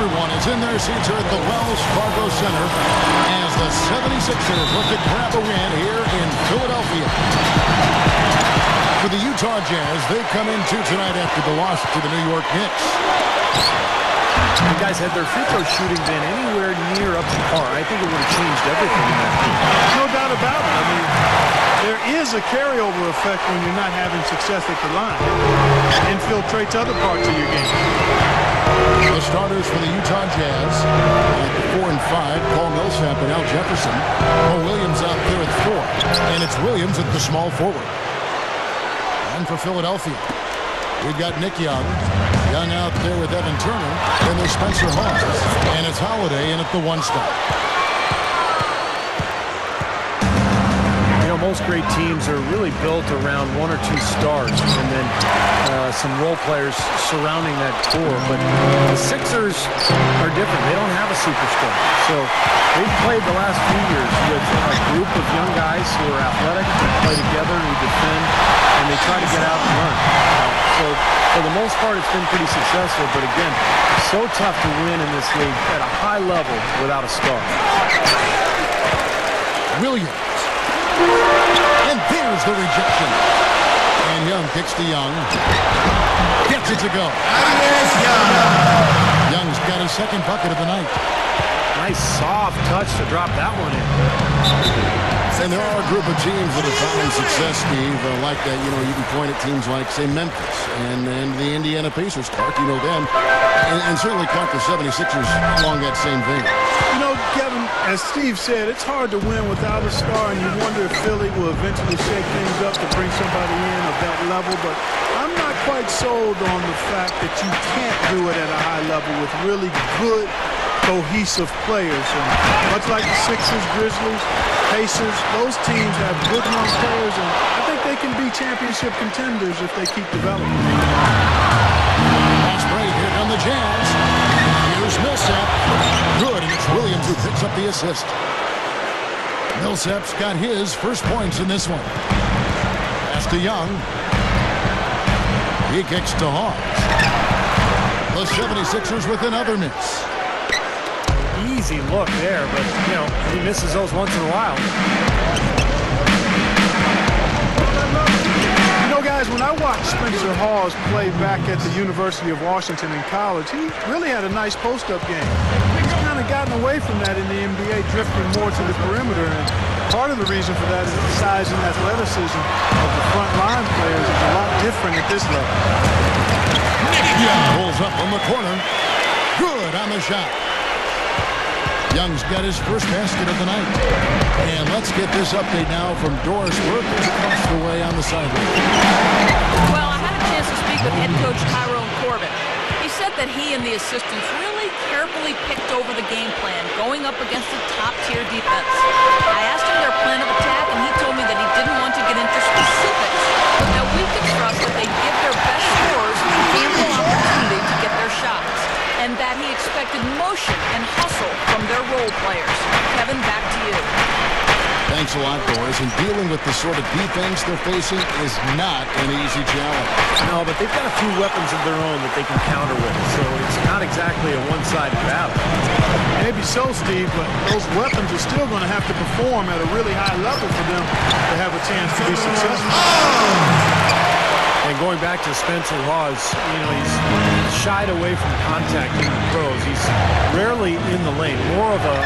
Everyone is in their seats here at the Wells Fargo Center as the 76ers look to grab a win here in Philadelphia. For the Utah Jazz, they come in tonight after the loss to the New York Knicks. The guys, had their free throw shooting been anywhere near up to par, I think it would have changed everything in that game. No doubt about it. I mean, there is a carryover effect when you're not having success at the line. It infiltrates other parts of your game. The starters for the Utah Jazz at 4 and 5, Paul Millsap and Al Jefferson. Mo Williams out there at 4, and it's Williams at the small forward. And for Philadelphia, we've got Nick Young. Young out there with Evan Turner. Then there's Spencer Hawes. And it's Holiday in at the 1 spot. You know, most great teams are really built around 1 or 2 stars and then some role players surrounding that core. But the Sixers are different. They don't have a superstar. So they've played the last few years with a group of young guys who are athletic, who play together, who defend, and they try to get out and run. So for the most part, it's been pretty successful. But again, so tough to win in this league at a high level without a star. Williams. And there's the rejection. And Young kicks to Young. Gets it to go. Young's got his second bucket of the night. Nice soft touch to drop that one in. And there are a group of teams that have found success, Steve, like that. You know, you can point at teams like, say, Memphis and the Indiana Pacers. Clark, you know them. And certainly Clark, the 76ers along that same vein. You know, Kevin, as Steve said, it's hard to win without a star, and you wonder if Philly will eventually shake things up to bring somebody in of that level. But I'm not quite sold on the fact that you can't do it at a high level with really good, cohesive players. And much like the Sixers, Grizzlies, Pacers, those teams have good young players, and I think they can be championship contenders if they keep developing. Pass break, here come the Jazz. Here's Millsap. Good, and it's Williams who picks up the assist. Millsap's got his first points in this one. Pass to Young. He kicks to Hawes. The 76ers with another miss. Easy look there, but, you know, he misses those once in a while. You know, guys, when I watched Spencer Hawes play back at the University of Washington in college, he really had a nice post-up game. He's kind of gotten away from that in the NBA, drifting more to the perimeter, and part of the reason for that is the size and athleticism of the front line players is a lot different at this level. Young pulls up on the corner. Good on the shot. Young's got his first basket of the night. And let's get this update now from Doris Burke across the way on the sideline. Well, I had a chance to speak with head coach Tyrone Corbin. He said that he and the assistants really carefully picked over the game plan, going up against a top-tier defense. I asked him their plan of attack, and he told me that he didn't want to get into specifics, but that we could trust that they give their best scorers ample opportunity to get their shots, and that he expected motion and hustle from their role players. Kevin, back to you. Thanks a lot, Doris. And dealing with the sort of defense they're facing is not an easy challenge. No, but they've got a few weapons of their own that they can counter with, so it's not exactly a one-sided battle. Maybe so, Steve, but those weapons are still going to have to perform at a really high level for them to have a chance to be successful. And going back to Spencer Hawes, you know, he's shied away from contact in the pros. He's rarely in the lane, more of a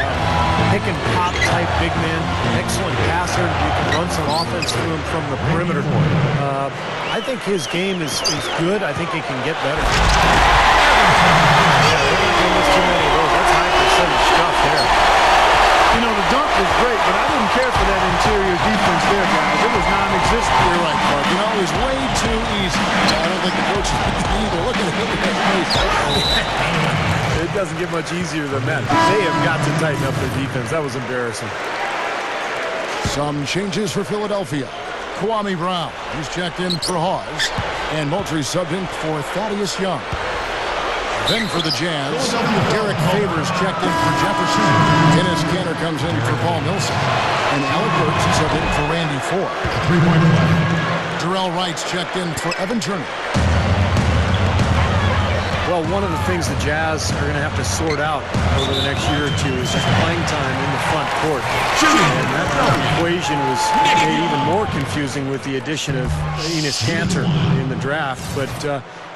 pick-and-pop type big man, excellent passer. You can run some offense through him from the perimeter. I think his game is good. I think he can get better. Yeah, almost too many of those. That's high percentage stuff there. You know, the dunk was great, but I didn't care for that interior defense there, guys. It was non-existent. You're right, Clark. You know, it was way too easy. I don't think the coach is either. Look at that face. It doesn't get much easier than that. They have got to tighten up their defense. That was embarrassing. Some changes for Philadelphia. Kwame Brown, he's checked in for Hawes. And Moultrie subbed in for Thaddeus Young. Then for the Jazz, Derek Favors checked in for Jefferson. Dennis Kanter comes in for Paul Millsap. And Alec Burks is subbed in for Randy Ford. 3-point play. Terrell Wright's checked in for Evan Turner. Well, one of the things the Jazz are going to have to sort out over the next year or two is just playing time in the front court. And that equation was made even more confusing with the addition of Enes Kanter in the draft. But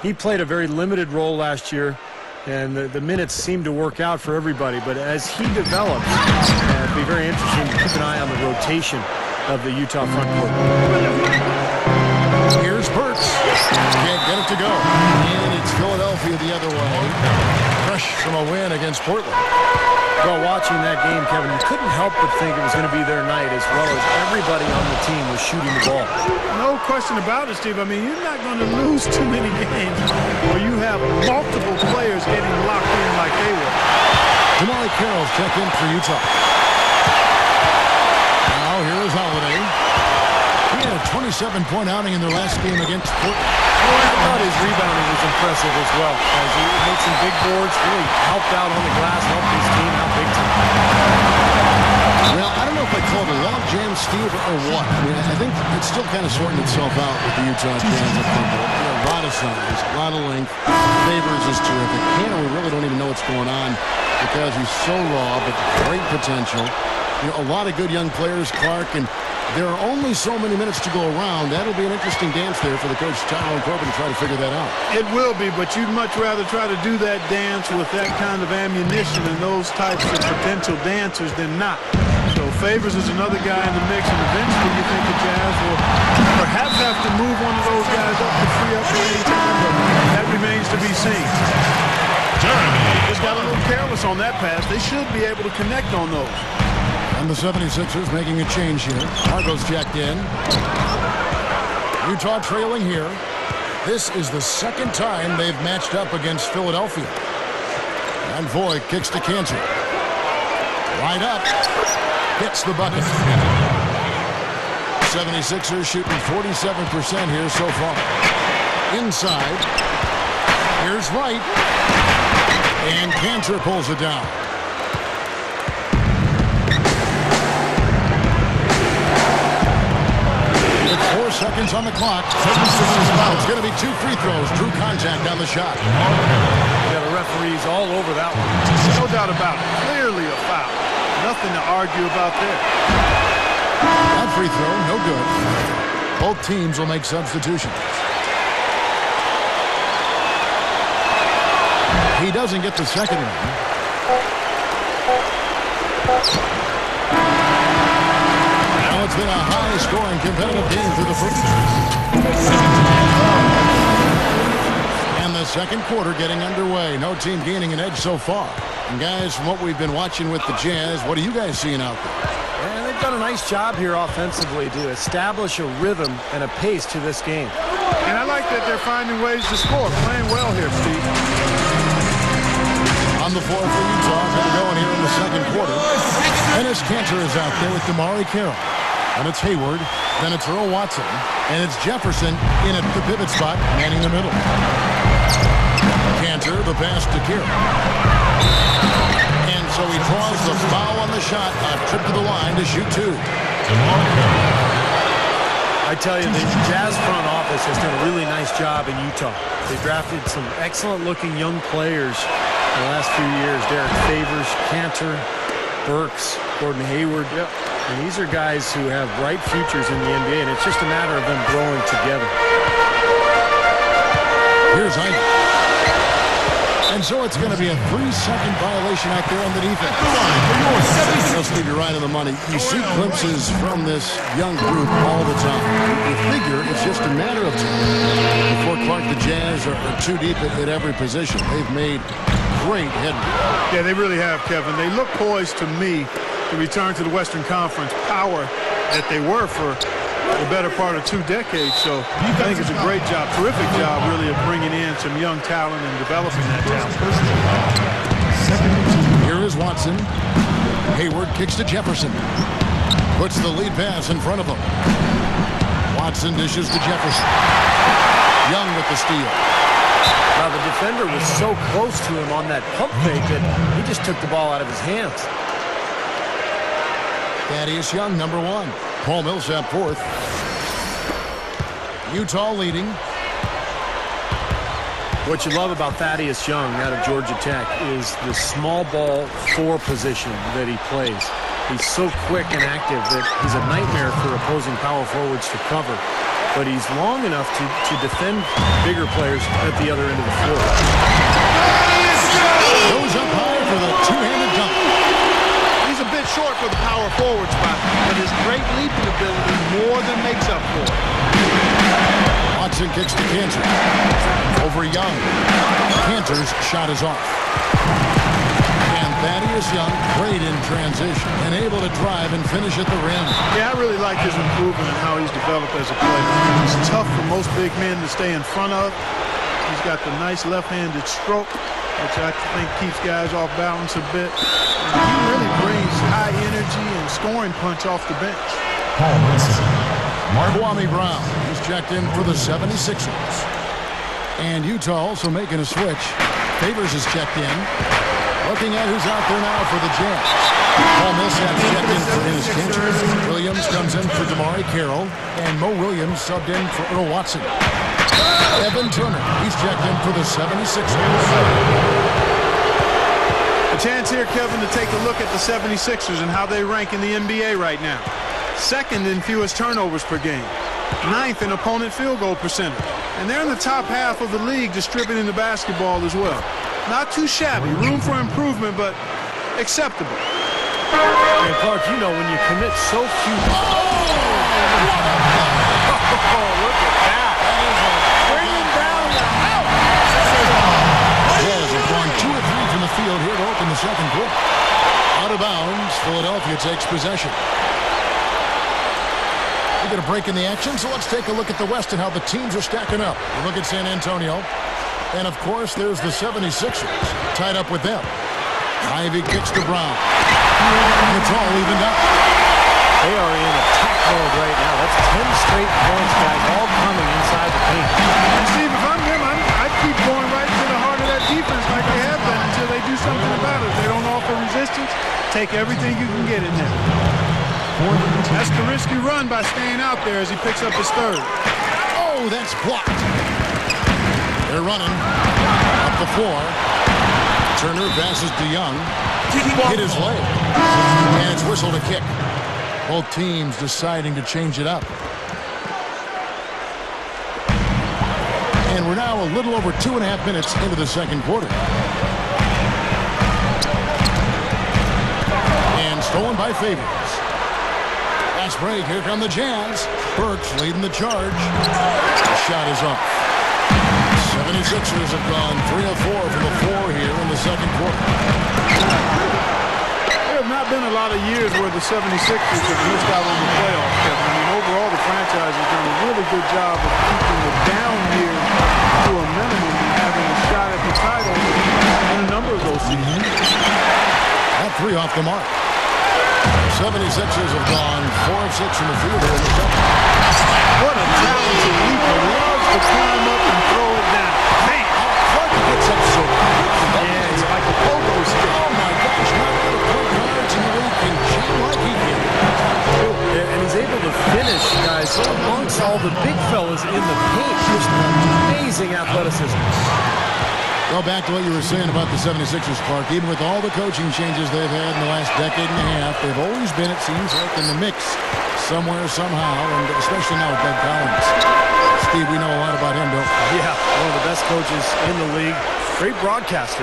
he played a very limited role last year, and the minutes seemed to work out for everybody. But as he develops, it'd be very interesting to keep an eye on the rotation of the Utah front court. Here's Burks. Can't get it to go. And it's Philadelphia the other way. Fresh from a win against Portland. Well, watching that game, Kevin, you couldn't help but think it was going to be their night, as well as everybody on the team was shooting the ball. No question about it, Steve. I mean, you're not going to lose too many games where you have multiple players getting locked in like they were. Damari Carroll's check in for Utah. Now here is Holiday. He had a 27-point outing in their last game against Portland. Well, I thought his rebounding was impressive as well, as he made some big boards, really helped out on the glass, helped his team out big time. Well, I don't know if I call it a log jam, Steve, or what. I mean, I think it's still kind of sorting itself out with the Utah Jazz up front. A lot of size, a lot of length. Favors is terrific. Kanter, we really don't even know what's going on because he's so raw, but great potential. You know, a lot of good young players, Clark, and there are only so many minutes to go around. That'll be an interesting dance there for the coach, Tyrone Corbin, to try to figure that out. It will be, but you'd much rather try to do that dance with that kind of ammunition and those types of potential dancers than not. So Favors is another guy in the mix, and eventually you think the Jazz will perhaps have to move one of those guys up to free up at any time, but that remains to be seen. Just got a little careless on that pass. They should be able to connect on those. And the 76ers making a change here. Argo's checked in. Utah trailing here. This is the second time they've matched up against Philadelphia. And Voigt kicks to Kanter. Right up. Hits the bucket. 76ers shooting 47% here so far. Inside. Here's Wright. And Kanter pulls it down. With 4 seconds on the clock. 76ers foul. It's going to be 2 free throws. Jrue contact on the shot. Yeah, the referee's all over that one. No doubt about it. Clearly a foul. Nothing to argue about there. That free throw, no good. Both teams will make substitutions. He doesn't get the second one. Now it's been a high-scoring, competitive game through the first. And the second quarter getting underway. No team gaining an edge so far. And guys, from what we've been watching with the Jazz, what are you guys seeing out there? And they've done a nice job here offensively to establish a rhythm and a pace to this game. And I like that they're finding ways to score. Playing well here, Steve. On the floor for Utah, going to go in here in the second quarter. Enes Kanter is out there with Damari Carroll. And it's Hayward, then it's Earl Watson, and it's Jefferson in at the pivot spot, manning the middle. Kanter, the pass to Carroll. And so he draws the foul on the shot, a trip to the line to shoot 2. I tell you, the Jazz front office has done a really nice job in Utah. They drafted some excellent-looking young players in the last few years. Derek Favors, Kanter, Burks, Gordon Hayward. Yep. And these are guys who have bright futures in the NBA, and it's just a matter of them growing together. Here's Heine. And so it's going to be a 3-second violation out there on the defense. Just leave you right on the money. You see glimpses from this young group all the time. You figure it's just a matter of time before Clark, the Jazz are too deep at every position. They've made great headway. Yeah, they really have, Kevin. They look poised to me to return to the Western Conference power that they were for the better part of 2 decades. So I think it's a great job, terrific job, really, of bringing in some young talent and developing that talent. Here is Watson. Hayward kicks to Jefferson. Puts the lead pass in front of him. Watson dishes to Jefferson. Young with the steal. Now, the defender was so close to him on that pump fake that he just took the ball out of his hands. Thaddeus Young, number 1. Paul Millsap, 4th. Utah leading. What you love about Thaddeus Young out of Georgia Tech is the small ball 4 position that he plays. He's so quick and active that he's a nightmare for opposing power forwards to cover. But he's long enough to defend bigger players at the other end of the floor. Goes up high for the two-handed dunk. He's a bit short for the power forward spot, but his great leaping ability more than makes up for it. Watson kicks to Cantor. Over Young. Cantor's shot is off. And Thaddeus Young, great in transition and able to drive and finish at the rim. Yeah, I really like his improvement and how he's developed as a player. He's tough for most big men to stay in front of. He's got the nice left-handed stroke, which I think keeps guys off balance a bit. And he really brings high energy and scoring punch off the bench. Kwame Brown is checked in for the 76ers. And Utah also making a switch. Favors is checked in. Looking at who's out there now for the Jazz. Paul Millsap's checked in for Enes Kanter. Williams comes in for Damari Carroll. And Mo Williams subbed in for Earl Watson. Evan Turner, he's checked in for the 76ers. A chance here, Kevin, to take a look at the 76ers and how they rank in the NBA right now. Second in fewest turnovers per game. 9th in opponent field goal percentage. And they're in the top half of the league distributing the basketball as well. Not too shabby. Room for improvement, but acceptable. And Clark, you know, when you commit so few... Oh, look at that. Bringing down the house. Jazz have gone 2 of 3 from the field here to open the second quarter. Out of bounds, Philadelphia takes possession. We get a break in the action, so let's take a look at the West and how the teams are stacking up. We look at San Antonio. And, of course, there's the 76ers tied up with them. Ivy kicks to Brown. It's all evened up. They are in attack mode right now. That's 10 straight points, guys, all coming inside the paint. And, Steve, if I'm him, I'd keep going right to the heart of that defense like they have been until they do something about it. If they don't offer resistance, take everything you can get in there. That's the risky run by staying out there as he picks up his third. Oh, that's blocked. They're running up the floor. Turner passes to Young. Hit his leg. And it's whistled a kick. Both teams deciding to change it up. And we're now a little over 2.5 minutes into the second quarter. And stolen by Favors. Last break, here come the Jazz. Burks leading the charge. The shot is off. 76ers have gone 3 of 4 from the floor here in the second quarter. There have not been a lot of years where the 76ers have missed out on the playoffs, Kevin. I mean, overall, the franchise has done a really good job of keeping the down years to a minimum and having a shot at the title in a number of those seasons. That 3 off the mark. 76ers have gone 4 of 6 from the field here in the second. What a talented leaper. Loves to climb up and throw it down. Man, Clark gets up so quick. yeah, he's like a pogo stick. Oh my gosh, not a lot of point guards in the league can jam like he can. And he's able to finish, guys, amongst all the big fellas in the paint. Just amazing athleticism. Well, back to what you were saying about the 76ers, Clark. Even with all the coaching changes they've had in the last decade and a half, they've always been, it seems like, in the mix somewhere, somehow, and especially now with Doug Collins. Steve, we know a lot about him, don't we? Yeah, one of the best coaches in the league. Great broadcaster,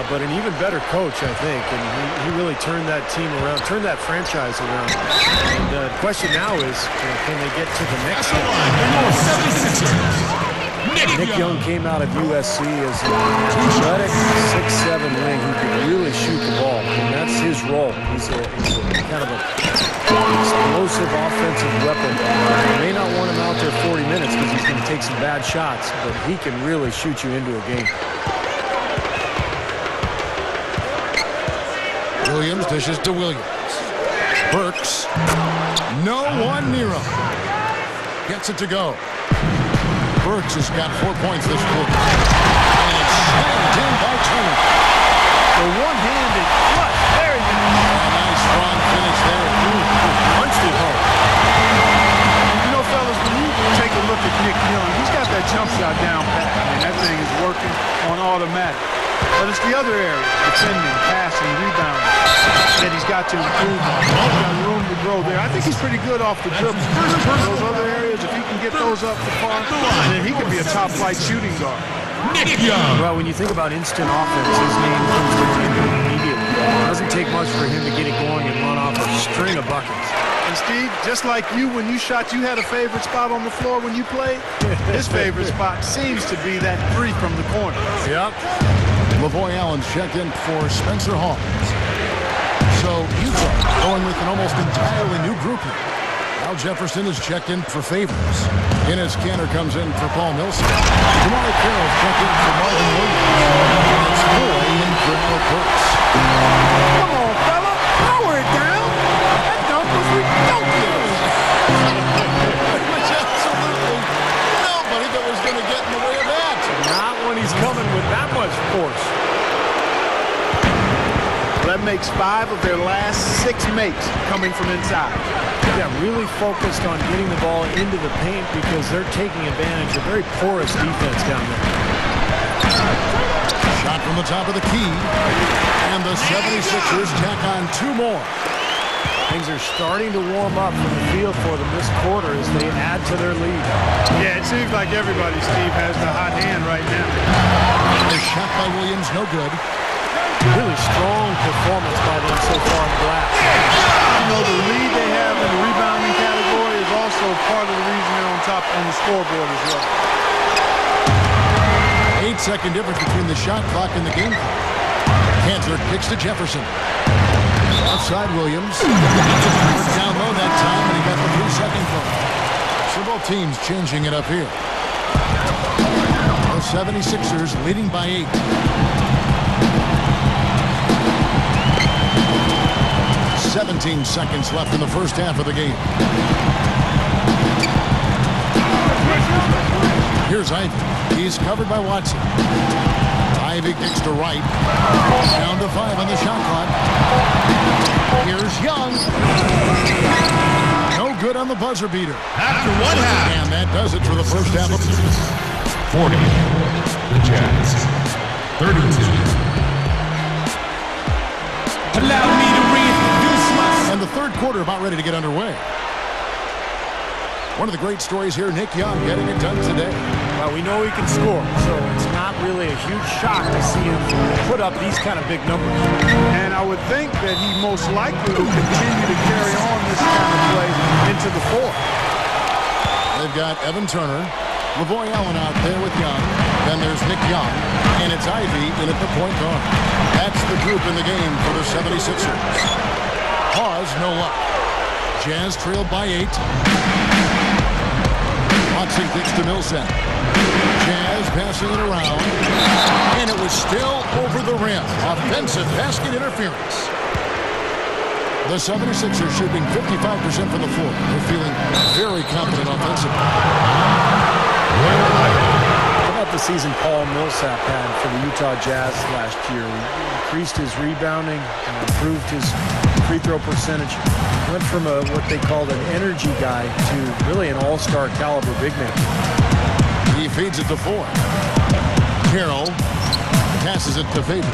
but an even better coach, I think. And he really turned that team around, turned that franchise around. And the question now is, can they get to the next one? Nick Young came out of USC as an athletic 6'7" wing who could really shoot the ball, and that's his role. He's a kind of an explosive offensive weapon. You may not want him out there 40 minutes because he's going to take some bad shots, but he can really shoot you into a game. Williams dishes to Williams. Burks. No one near him. Gets it to go. Burks has got 4 points this quarter. And it's slammed in by Turner. The one-handed flush. There you go. A nice strong finish there. Punched it home. You know, fellas, when you take a look at Nick Young, he's got that jump shot down pat. I mean, that thing is working on automatic. But it's the other areas, defending, passing, rebounding, that he's got to improve on. He's got room to grow there. I think he's pretty good off the dribble. Those other areas, if he can get those up to par, then he could be a top-flight shooting guard. Well, when you think about instant offense, his name comes to mind immediately. It doesn't take much for him to get it going and run off a string of buckets. And Steve, just like you, when you shot, you had a favorite spot on the floor when you played. His favorite spot seems to be that three from the corner. Yep. Lavoy Allen's checked in for Spencer Hawkins. So Utah going with an almost entirely new group here. Al Jefferson is checked in for Favors. Enes Kanter comes in for Paul Millsap. Jamari Carroll's checked in for Marvin Williams. And it's Boy in for Al Burks. Come on, fella. Power it down. That dunk was ridiculous. There was absolutely nobody that was going to get in the way of that. Not when he's coming with that much force. That makes 5 of their last 6 makes coming from inside. Yeah, really focused on getting the ball into the paint because they're taking advantage of very porous defense down there. Shot from the top of the key. And the 76ers tack on 2 more. Things are starting to warm up from the field for them this quarter as they add to their lead. Yeah, it seems like everybody, Steve, has the hot hand right now. The shot by Williams, no good. Really strong performance by them so far on the glass. You know, the lead they have in the rebounding category is also part of the reason they're on top on the scoreboard as well. 8-second difference between the shot clock and the game clock. Kanter kicks to Jefferson. Outside Williams. Down low that time, and he got the 3-second call. So both teams changing it up here. The 76ers leading by 8. 17 seconds left in the first half of the game. Here's Ivy. He's covered by Watson. Ivy kicks to right. Down to 5 on the shot clock. Here's Young. No good on the buzzer beater. After 1 half. And that does it for the first half of 40. The Jazz. 32. Allow me to reintroduce myself. And the third quarter about ready to get underway. One of the great stories here, Nick Young getting it done today. Well, we know he can score, so it's not really a huge shock to see him put up these kind of big numbers. And I would think that he most likely will continue to carry on this kind of play into the fourth. They've got Evan Turner, Lavoy Allen out there with Young. Then there's Nick Young, and it's Ivy in at the point guard. That's the group in the game for the 76ers. Pause, no luck. Jazz trailed by 8. Watson kicks to Millsap. Jazz passing it around. And it was still over the rim. Offensive basket interference. The 76ers shooting 55% from the floor. They're feeling very confident offensively. How about the season Paul Millsap had for the Utah Jazz last year? He increased his rebounding and improved his free throw percentage. Went from what they called an energy guy to really an all-star caliber big man. He feeds it to 4. Carroll passes it to Favors.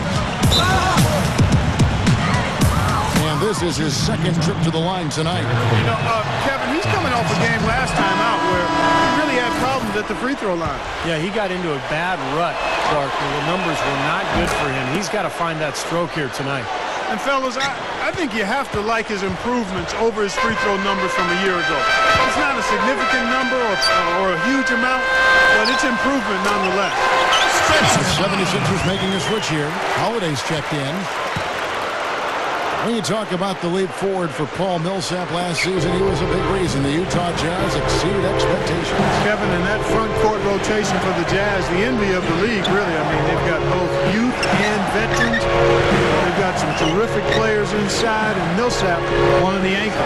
And this is his second trip to the line tonight. You know, Kevin, he's coming off a game last time out where he really had problems at the free throw line. Yeah, he got into a bad rut, Clark. The numbers were not good for him. He's got to find that stroke here tonight. And fellas, I think you have to like his improvements over his free throw numbers from a year ago. It's not a significant number or a huge amount, but it's improvement nonetheless. The 76ers making a switch here. Holiday's checked in. When you talk about the leap forward for Paul Millsap last season, he was a big reason the Utah Jazz exceeded expectations. Kevin, in that front court rotation for the Jazz, the envy of the league, really. I mean, they've got both youth and veterans. They've got some terrific players inside, and Millsap one in the ankle.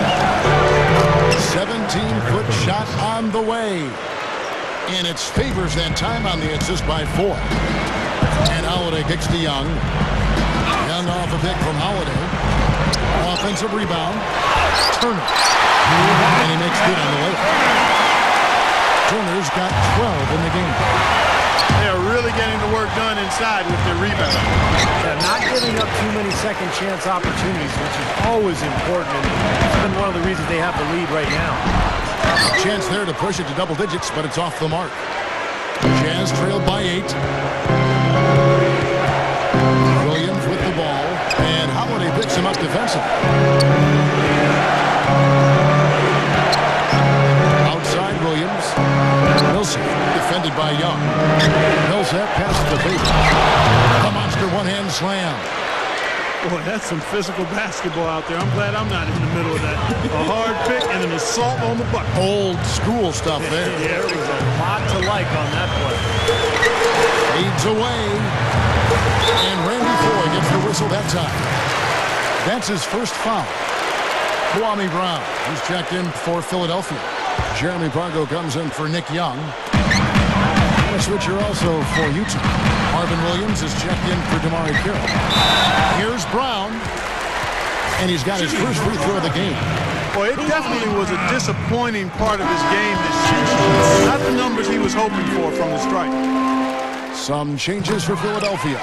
17-foot shot on the way. And it's Favors that time on the assist by 4. And Holiday kicks to Young. Young off a pick from Holiday. Offensive rebound. Turner. And he makes good on the layup. Turner's got 12 in the game. They are really getting the work done inside with their rebound. Yeah, not giving up too many second chance opportunities, which is always important. And it's been one of the reasons they have the lead right now. Chance there to push it to double digits, but it's off the mark. Jazz trailed by 8. Williams with the ball, and Holiday picks him up defensively. Outside Williams. Millsap defended by Young. Millsap passes the Baker. A monster one-hand slam. Boy, that's some physical basketball out there. I'm glad I'm not in the middle of that. A hard pick and an assault on the bucket. Old school stuff there. There was a lot to like on that play. Fades away. And Randy Foy gets the whistle that time. That's his first foul. Kwame Brown, who's checked in for Philadelphia. Jeremy Pargo comes in for Nick Young. And a switcher also for Utah. Marvin Williams is checked in for Damari Carroll. Here's Brown. And he's got his first free throw of the game. Boy, it definitely was a disappointing part of his game this season. Not the numbers he was hoping for from the strike. Some changes for Philadelphia.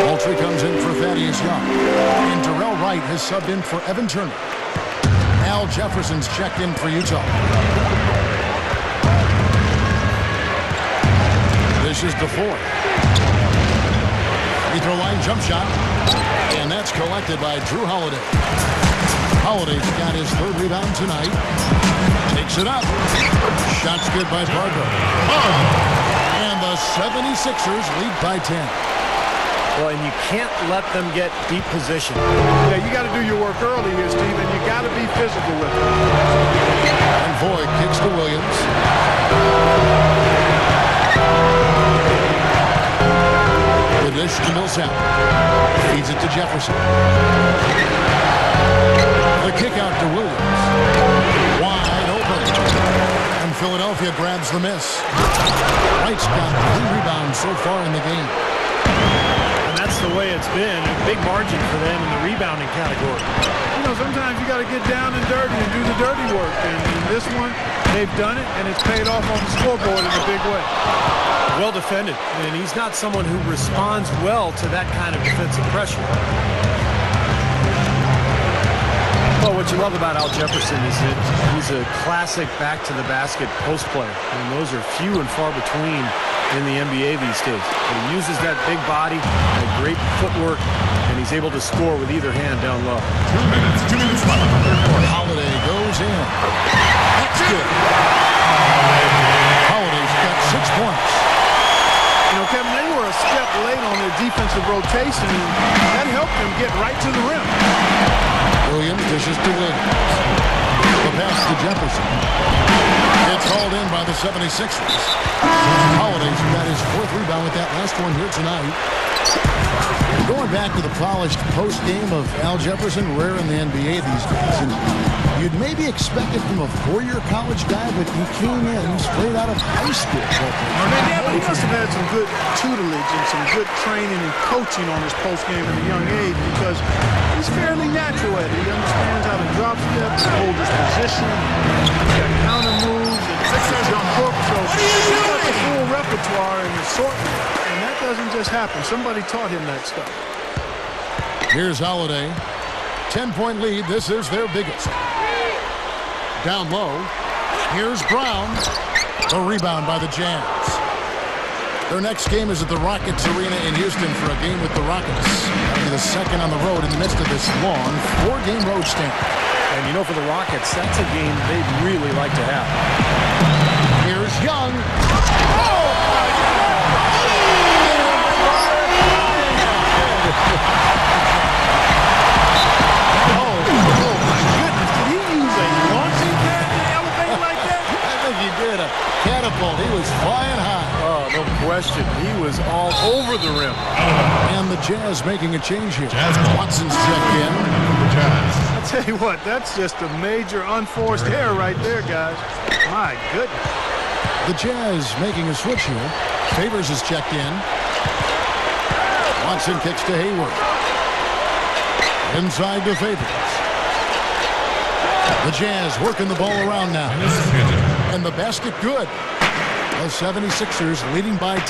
Moultrie comes in for Thaddeus Young. And Darrell Wright has subbed in for Evan Turner. Al Jefferson's checked in for Utah. This is DeFord. Free throw line jump shot. And that's collected by Jrue Holiday. Holiday's got his third rebound tonight. Takes it up. Shot's good by Pargo. And the 76ers lead by 10. Well, and you can't let them get deep position. Yeah, you got to do your work early here, Steve, and you got to be physical with it. And Voigt kicks to Williams. The dish to Millsap. Feeds it to Jefferson. The kick out to Williams. Wide open. And Philadelphia grabs the miss. Wright's got 3 rebounds so far in the game. That's the way it's been. A big margin for them in the rebounding category. You know, sometimes you got to get down and dirty and do the dirty work. And in this one, they've done it, and it's paid off on the scoreboard in a big way. Well defended. And he's not someone who responds well to that kind of defensive pressure. Well, what you love about Al Jefferson is that he's a classic back-to-the-basket post player. And those are few and far between in the NBA these days. But he uses that big body, that great footwork, and he's able to score with either hand down low. 2 minutes left. Holiday goes in. That's good. Holiday's got 6 points. You know, Kevin, they were a step late on their defensive rotation, and that helped them get right to the rim. Williams dishes to Williams. The pass to Jefferson. It's hauled in by the 76ers. Holiday's got his 4th rebound with that last one here tonight. Going back to the polished post game of Al Jefferson, rare in the NBA these days. And you'd maybe expect it from a 4-year college guy, but he came in straight out of high school. Yeah, but he must have had some good tutelage and some good training and coaching on his post game at a young age, because he's fairly natural at it. He understands how to drop step, hold his position, counter moves, and jump hook. So he's got the full repertoire and assortment, and that doesn't just happen. Somebody taught him that stuff. Here's Holiday. 10-point lead. This is their biggest. Down low. Here's Brown. The rebound by the Jazz. Their next game is at the Rockets Arena in Houston for a game with the Rockets. That'll be the second on the road in the midst of this long 4-game road stand. And you know, for the Rockets, that's a game they'd really like to have. Here's Young. Oh, my God. Oh, my goodness. Did he use a launching pad to elevate like that? I think he did. A catapult. He was flying high. Oh, no question. He was all over the rim. And the Jazz making a change here. Watson's checked in. The Jazz. I'll tell you what, that's just a major unforced error right there, guys. My goodness. The Jazz making a switch here. Favors is checked in. Watson kicks to Hayward. Inside to Favors. The Jazz working the ball around now. And the basket good. The 76ers leading by 10.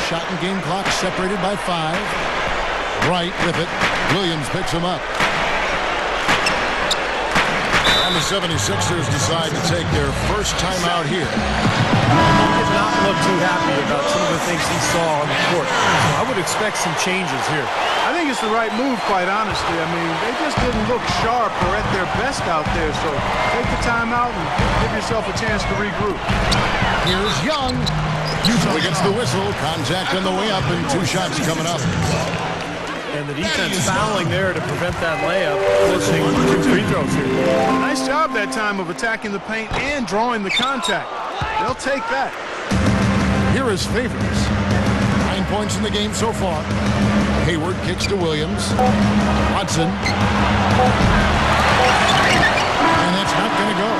Shot and game clock separated by 5. Wright with it. Williams picks him up. And the 76ers decide to take their first timeout here. He did not look too happy about some of the things he saw on the court. I would expect some changes here. I think it's the right move, quite honestly. I mean, they just didn't look sharp or at their best out there. So take the timeout and give yourself a chance to regroup. Here's Young. Utah gets the whistle. Contact on the way up and 2 shots coming up. And the defense fouling there to prevent that layup. Forcing 2 free throws here. Nice job that time of attacking the paint and drawing the contact. They'll take that. Here is Favors. 9 points in the game so far. Hayward kicks to Williams. Hudson. And that's not going to go.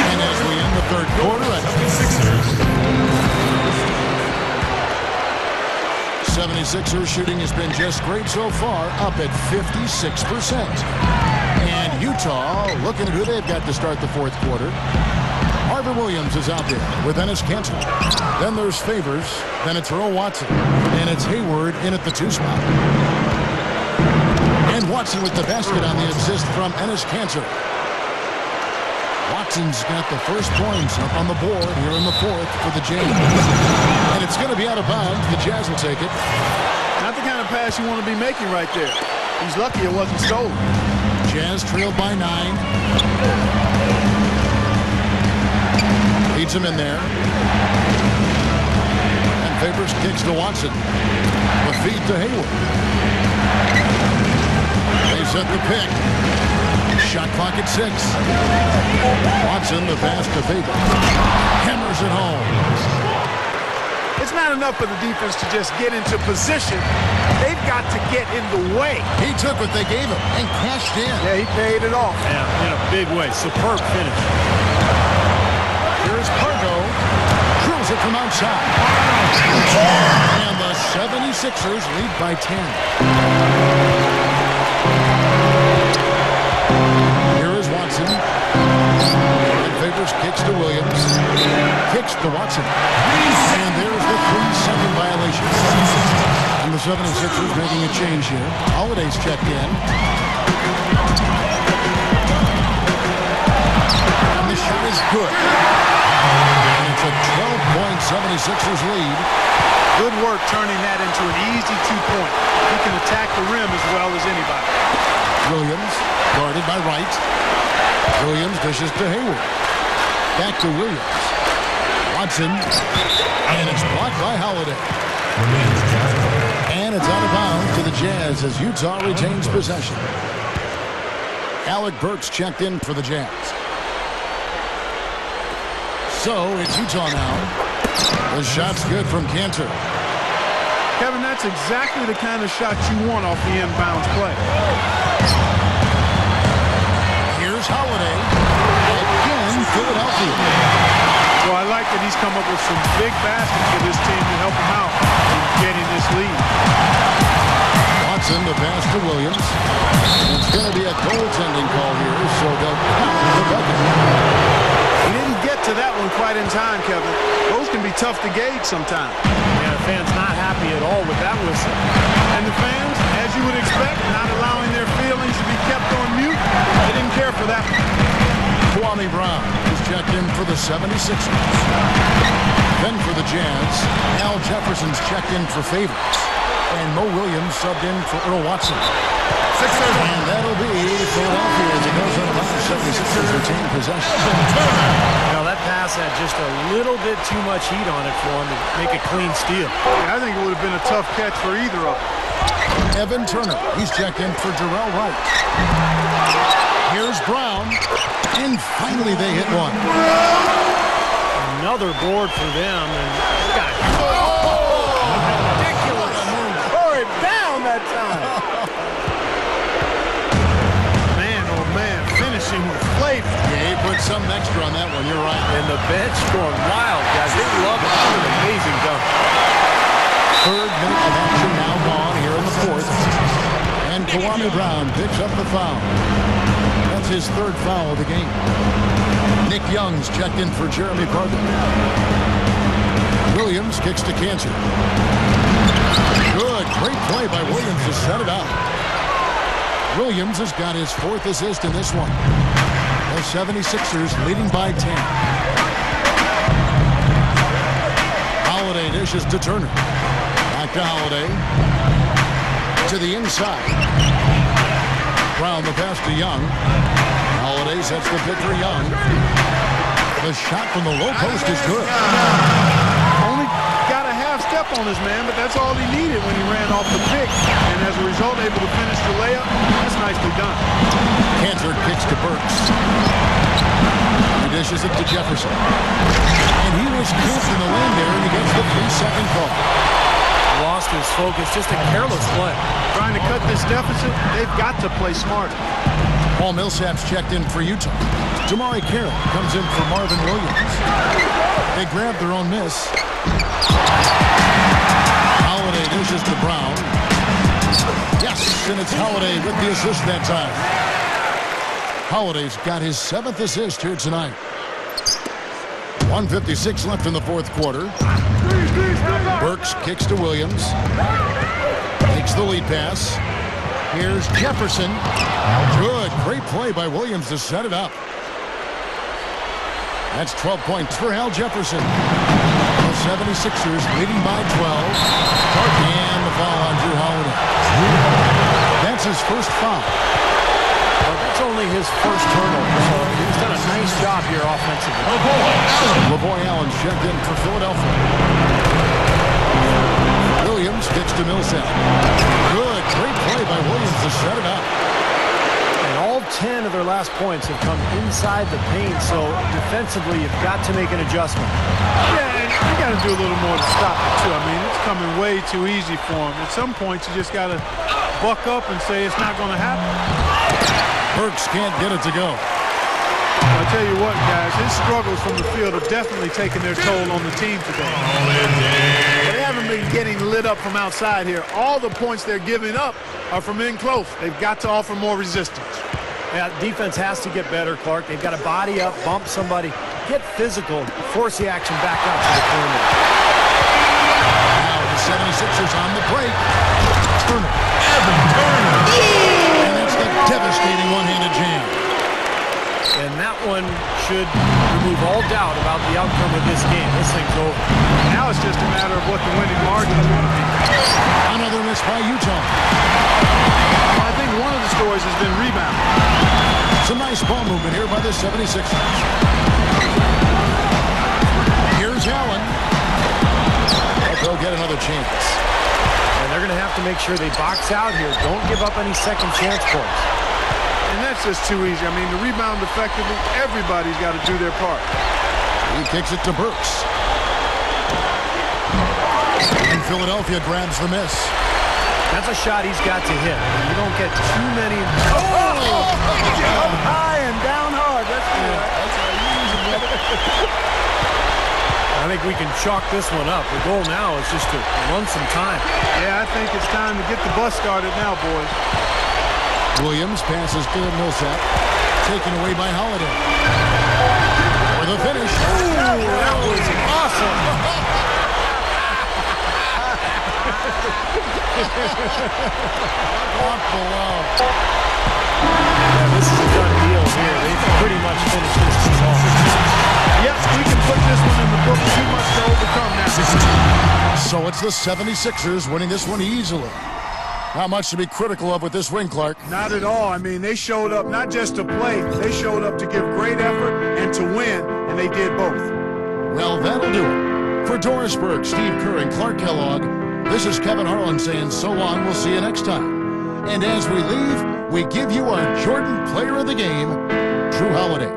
And as we end the third quarter at 76ers shooting has been just great so far, up at 56%. And Utah looking at who they've got to start the fourth quarter. Harvey Williams is out there with Enes Kanter. Then there's Favors. Then it's Earl Watson. And it's Hayward in at the 2 spot. And Watson with the basket on the assist from Enes Kanter. Watson's got the first points up on the board here in the fourth for the Jazz. And it's going to be out of bounds. The Jazz will take it. Not the kind of pass you want to be making right there. He's lucky it wasn't stolen. Jazz trailed by 9. Leads him in there. And Favors kicks to Watson. The feed to Hayward. They set the pick. Shot clock at 6. Watson, the pass to Favors. Hammers it home. It's not enough for the defense to just get into position. They've got to get in the way. He took what they gave him and cashed in. Yeah, he paid it off. Yeah, in a big way. Superb finish. Here's Pargo. Drills it from outside. And the 76ers lead by 10. Here is Watson. And Favors kicks to Williams. Kicks to Watson. And there's the 3-second violation. And the 76ers making a change here. Holiday's checked in. And the shot is good. And it's a 12-point 76ers lead. Good work turning that into an easy 2-point. He can attack the rim as well as anybody. Williams, guarded by Wright. Williams dishes to Hayward. Back to Williams. Watson. And it's blocked by Holiday. And it's out of bounds to the Jazz as Utah retains possession. Alec Burks checked in for the Jazz. So it's Utah now. The shot's good from Kanter. Kevin, that's exactly the kind of shot you want off the inbounds play. Here's Holiday. Again, Philadelphia. Well, I like that he's come up with some big baskets for this team to help him out in getting this lead. Watson, the pass to Williams. It's going to be a goaltending call here, so they'll count the bucket. He didn't get to that one quite in time, Kevin. Those can be tough to gauge sometimes. Yeah, the fans not happy at all with that whistle. And the fans, as you would expect, not allowing their feelings to be kept on mute. They didn't care for that one. Kwame Brown is checked in for the 76ers. Then for the Jazz, Al Jefferson's checked in for Favors. And Mo Williams subbed in for Earl Watson. And that'll be Philadelphia as it goes on about the 76ers retain possession. Now that pass had just a little bit too much heat on it for him to make a clean steal. Yeah, I think it would have been a tough catch for either of them. Evan Turner, he's checked in for Jarrell Wright. Here's Brown. And finally they hit one. Another board for them. And Ridiculous. Tore it down that time. Man, oh man, finishing with flavor. Yeah, he put something extra on that one, you're right. And the bench going wild, guys. They love it. What an amazing dunk. Third minute of action now gone here in the fourth. And Kwame Brown picks up the foul. That's his third foul of the game. Nick Young's checked in for Jeremy Carter. Williams kicks to Cantor. Good, great play by Williams to set it up. Williams has got his 4th assist in this one. The 76ers leading by 10. Holiday dishes to Turner. Back to Holiday. To the inside. Brown the pass to Young. Holiday sets the pick for Young. The shot from the low post is good. Only got a half step on his man, but that's all he needed when he ran off the pick. And as a result, able to finish the layup. That's nicely done. Cantor kicks to Burks. He dishes it to Jefferson. And he was camped in the lane there, and he gets the 3-second call. Lost his focus, just a careless play. Trying to cut this deficit, they've got to play smarter. Paul Millsap's checked in for Utah. Jamari Carroll comes in for Marvin Williams. They grab their own miss. Holiday dishes to Brown. Yes, and it's Holiday with the assist that time. Holiday's got his 7th assist here tonight. 1:56 left in the 4th quarter. Burks kicks to Williams. Takes the lead pass. Here's Jefferson. Good, great play by Williams to set it up. That's 12 points for Al Jefferson. The 76ers leading by 12. And the foul on Jrue Holiday. That's his first foul. Well, that's only his first turnover, so he's done a nice job here offensively. LaVoy Allen checked in for Philadelphia. Williams kicks to Millsap. Good, great play by Williams to set it up. And all 10 of their last points have come inside the paint, so defensively you've got to make an adjustment. Yeah, and you got to do a little more to stop it, too. I mean, it's coming way too easy for him. At some points, you just got to buck up and say it's not going to happen. Burks can't get it to go. I'll tell you what, guys, his struggles from the field have definitely taken their toll on the team today. They haven't been getting lit up from outside here. All the points they're giving up are from in close. They've got to offer more resistance. Yeah, defense has to get better, Clark. They've got to body up, bump somebody, get physical, force the action back out to the perimeter. Now the 76ers on the break. Turner. And that's the devastating one-handed jam. And that one should remove all doubt about the outcome of this game. This thing's over. Now it's just a matter of what the winning margin is going to be. Another miss by Utah. I think one of the stories has been rebound. Some nice ball movement here by the 76ers. Here's Allen. But they'll get another chance. And they're going to have to make sure they box out here. Don't give up any second chance points. And that's just too easy. I mean, to rebound effectively, everybody's got to do their part. He kicks it to Burks. And Philadelphia grabs the miss. That's a shot he's got to hit. You don't get too many. Up high and down hard. That's good. That's how you use it. I think we can chalk this one up. The goal now is just to run some time. Yeah, I think it's time to get the bus started now, boys. Williams passes to Millsap. Taken away by Holiday. For the finish. Ooh, that was awesome. Yeah, this is a done deal here. They've pretty much finished this team off. Yep, we can put this one in the book. Too much to overcome now. So it's the 76ers winning this one easily. Not much to be critical of with this win, Clark. Not at all. I mean, they showed up not just to play. They showed up to give great effort and to win, and they did both. Well, that'll do it. For Doris Burke, Steve Kerr, and Clark Kellogg, this is Kevin Harlan saying so long. We'll see you next time. And as we leave, we give you our Jordan Player of the Game, Jrue Holiday.